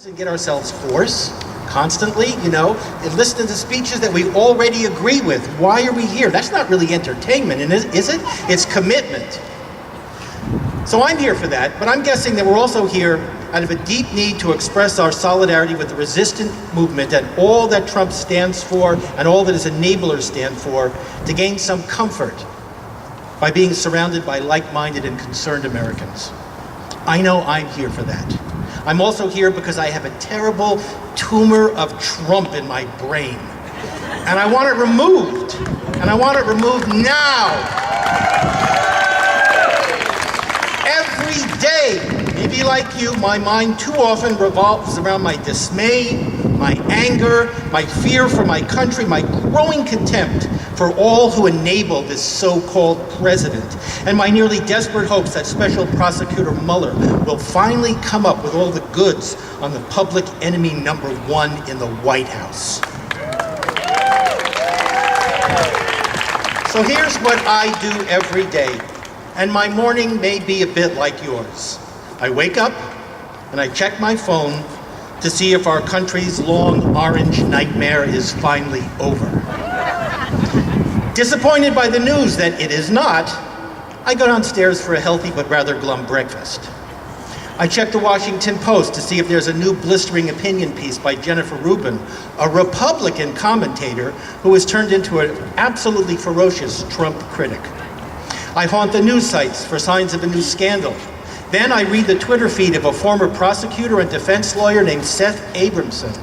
and get ourselves hoarse constantly, and listen to speeches that we already agree with. Why are we here? That's not really entertainment, is it? It's commitment. So I'm here for that, but I'm guessing that we're also here out of a deep need to express our solidarity with the resistant movement and all that Trump stands for and all that his enablers stand for, to gain some comfort by being surrounded by like-minded and concerned Americans. I know I'm here for that. I'm also here because I have a terrible tumor of Trump in my brain. And I want it removed. And I want it removed now. Every day, maybe like you, my mind too often revolves around my dismay, my anger, my fear for my country, my growing contempt for all who enable this so-called president, and my nearly desperate hopes that Special Prosecutor Mueller will finally come up with all the goods on the public enemy number one in the White House. So here's what I do every day, and my morning may be a bit like yours. I wake up and I check my phone to see if our country's long orange nightmare is finally over. Disappointed by the news that it is not, I go downstairs for a healthy but rather glum breakfast. I check the Washington Post to see if there's a new blistering opinion piece by Jennifer Rubin, a Republican commentator who has turned into an absolutely ferocious Trump critic. I haunt the news sites for signs of a new scandal. Then I read the Twitter feed of a former prosecutor and defense lawyer named Seth Abramson,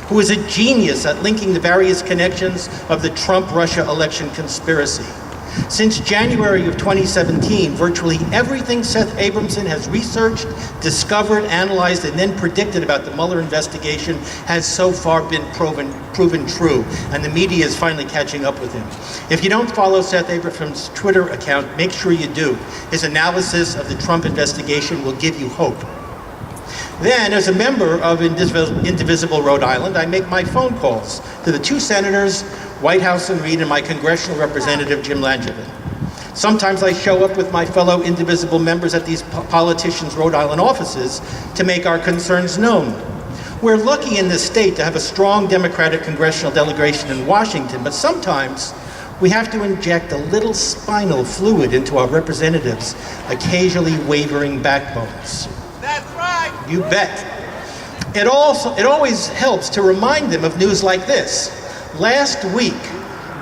who is a genius at linking the various connections of the Trump-Russia election conspiracy. Since January of 2017, virtually everything Seth Abramson has researched, discovered, analyzed, and then predicted about the Mueller investigation has so far been proven true, and the media is finally catching up with him. If you don't follow Seth Abramson's Twitter account, make sure you do. His analysis of the Trump investigation will give you hope. Then, as a member of Indivisible Rhode Island, I make my phone calls to the two senators, Whitehouse and Reed, and my congressional representative, Jim Langevin. Sometimes I show up with my fellow Indivisible members at these politicians' Rhode Island offices to make our concerns known. We're lucky in this state to have a strong Democratic congressional delegation in Washington, but sometimes we have to inject a little spinal fluid into our representatives' occasionally wavering backbones. That's right. You bet. It always helps to remind them of news like this. Last week,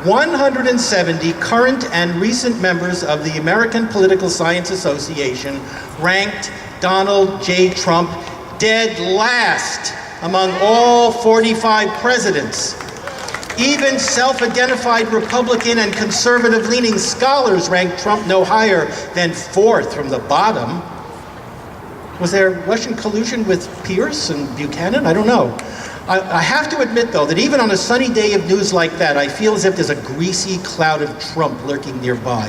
170 current and recent members of the American Political Science Association ranked Donald J. Trump dead last among all 45 presidents. Even self-identified Republican and conservative-leaning scholars ranked Trump no higher than fourth from the bottom. Was there Russian collusion with Pierce and Buchanan? I don't know. I have to admit, though, that even on a sunny day of news like that, I feel as if there's a greasy cloud of Trump lurking nearby,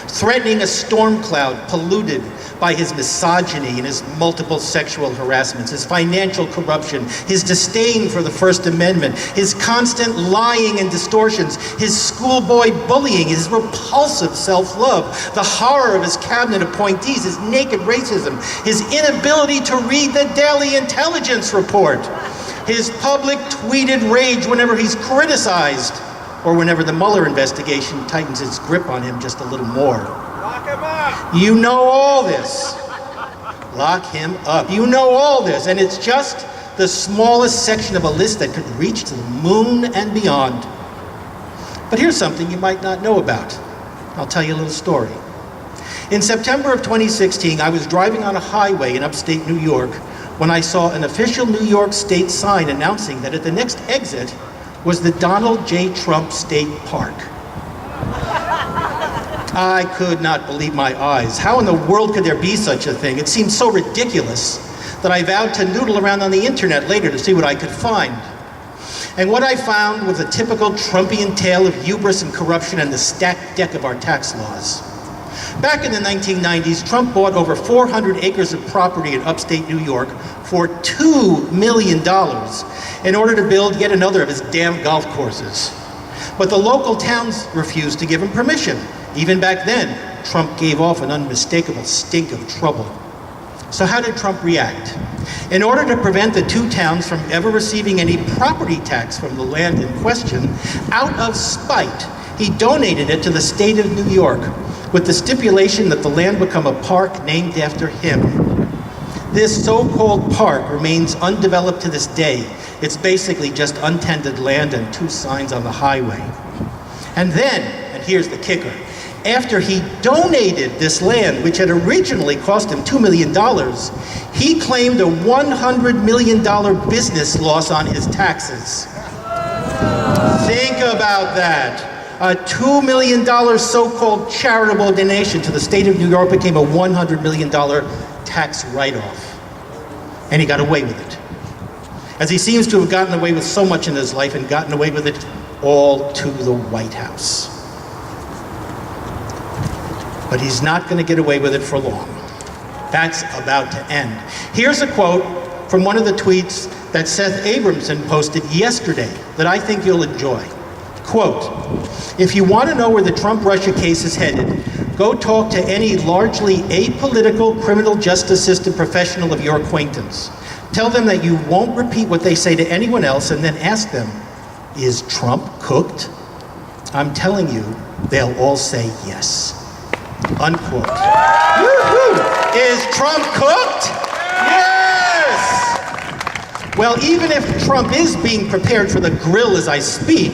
threatening a storm cloud polluted by his misogyny and his multiple sexual harassments, his financial corruption, his disdain for the First Amendment, his constant lying and distortions, his schoolboy bullying, his repulsive self-love, the horror of his cabinet appointees, his naked racism, his inability to read the Daily Intelligence Report, his public tweeted rage whenever he's criticized, or whenever the Mueller investigation tightens its grip on him just a little more. Lock him up. You know all this. Lock him up. You know all this, and it's just the smallest section of a list that could reach to the moon and beyond. But here's something you might not know about. I'll tell you a little story. In September of 2016, I was driving on a highway in upstate New York when I saw an official New York State sign announcing that at the next exit was the Donald J. Trump State Park. I could not believe my eyes. How in the world could there be such a thing? It seemed so ridiculous that I vowed to noodle around on the internet later to see what I could find. And what I found was a typical Trumpian tale of hubris and corruption and the stacked deck of our tax laws. Back in the 1990s, Trump bought over 400 acres of property in upstate New York for $2 million in order to build yet another of his damn golf courses. But the local towns refused to give him permission. Even back then, Trump gave off an unmistakable stink of trouble. So how did Trump react? In order to prevent the two towns from ever receiving any property tax from the land in question, out of spite, he donated it to the state of New York with the stipulation that the land become a park named after him. This so-called park remains undeveloped to this day. It's basically just untended land and two signs on the highway. And then, and here's the kicker, after he donated this land, which had originally cost him $2 million, he claimed a $100 million business loss on his taxes. Think about that. A $2 million so-called charitable donation to the state of New York became a $100 million tax write-off. And he got away with it. As he seems to have gotten away with so much in his life and gotten away with it all to the White House. But he's not going to get away with it for long. That's about to end. Here's a quote from one of the tweets that Seth Abramson posted yesterday that I think you'll enjoy. Quote, "If you want to know where the Trump-Russia case is headed, go talk to any largely apolitical criminal justice system professional of your acquaintance. Tell them that you won't repeat what they say to anyone else and then ask them, is Trump cooked? I'm telling you, they'll all say yes." Unquote. Woo-hoo! Is Trump cooked? Yes! Well, even if Trump is being prepared for the grill as I speak,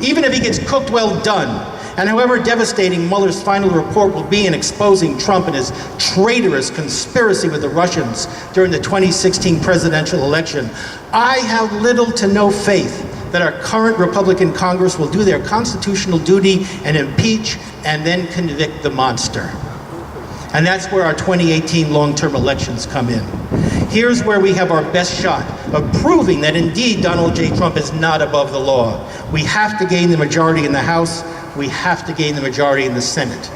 even if he gets cooked well done, and however devastating Mueller's final report will be in exposing Trump and his traitorous conspiracy with the Russians during the 2016 presidential election, I have little to no faith that our current Republican Congress will do their constitutional duty and impeach and then convict the monster. And that's where our 2018 long-term elections come in. Here's where we have our best shot of proving that indeed Donald J. Trump is not above the law. We have to gain the majority in the House. We have to gain the majority in the Senate.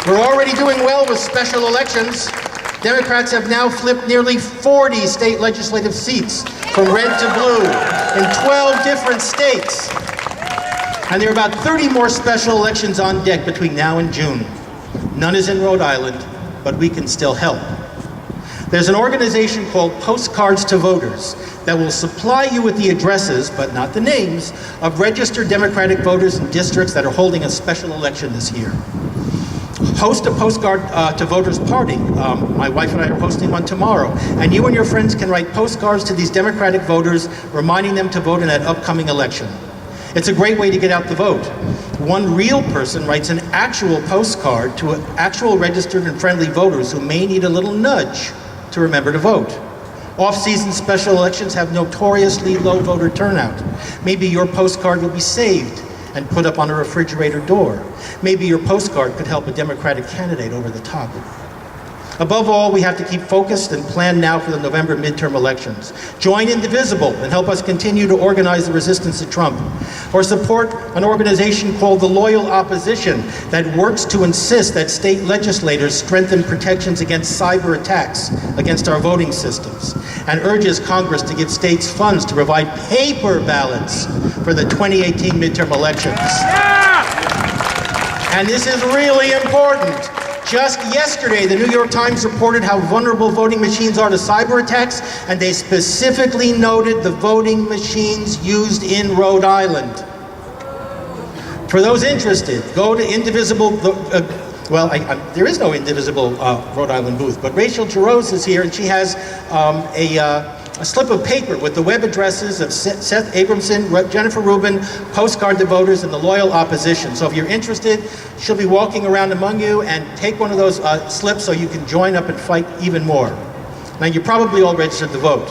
We're already doing well with special elections. Democrats have now flipped nearly 40 state legislative seats from red to blue in 12 different states. And there are about 30 more special elections on deck between now and June. None is in Rhode Island, but we can still help. There's an organization called Postcards to Voters that will supply you with the addresses, but not the names, of registered Democratic voters in districts that are holding a special election this year. Host a Postcard to Voters party. My wife and I are hosting one tomorrow. And you and your friends can write postcards to these Democratic voters, reminding them to vote in that upcoming election. It's a great way to get out the vote. One real person writes an actual postcard to actual registered and friendly voters who may need a little nudge to remember to vote. Off-season special elections have notoriously low voter turnout. Maybe your postcard will be saved and put up on a refrigerator door. Maybe your postcard could help a Democratic candidate over the top. Above all, we have to keep focused and plan now for the November midterm elections. Join Indivisible and help us continue to organize the resistance to Trump. Or support an organization called the Loyal Opposition that works to insist that state legislators strengthen protections against cyber attacks against our voting systems, and urges Congress to give states funds to provide paper ballots for the 2018 midterm elections. And this is really important. Just yesterday, the New York Times reported how vulnerable voting machines are to cyber attacks, and they specifically noted the voting machines used in Rhode Island. For those interested, go to Indivisible, there is no Indivisible Rhode Island booth, but Rachel Jarosz is here, and she has a slip of paper with the web addresses of Seth Abramson, Jennifer Rubin, Postcard to Voters, and the Loyal Opposition. So if you're interested, she'll be walking around among you, and take one of those slips so you can join up and fight even more. Now, you're probably all registered to vote,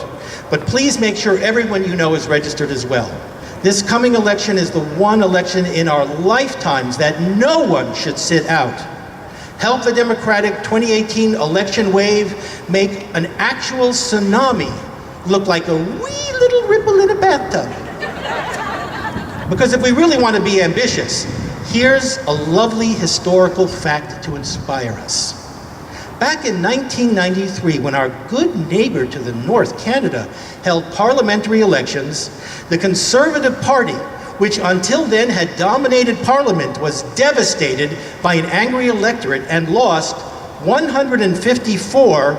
but please make sure everyone you know is registered as well. This coming election is the one election in our lifetimes that no one should sit out. Help the Democratic 2018 election wave make an actual tsunami look like a wee little ripple in a bathtub. Because if we really want to be ambitious, here's a lovely historical fact to inspire us. Back in 1993, when our good neighbor to the north, Canada, held parliamentary elections, the Conservative Party which until then had dominated Parliament, was devastated by an angry electorate and lost 154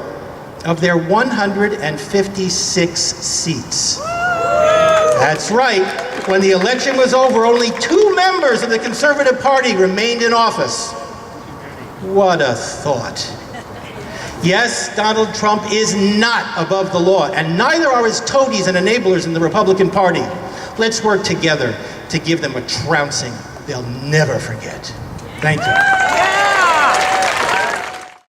of their 156 seats. That's right. When the election was over, only 2 members of the Conservative Party remained in office. What a thought. Yes, Donald Trump is not above the law, and neither are his toadies and enablers in the Republican Party. Let's work together to give them a trouncing they'll never forget. Thank you.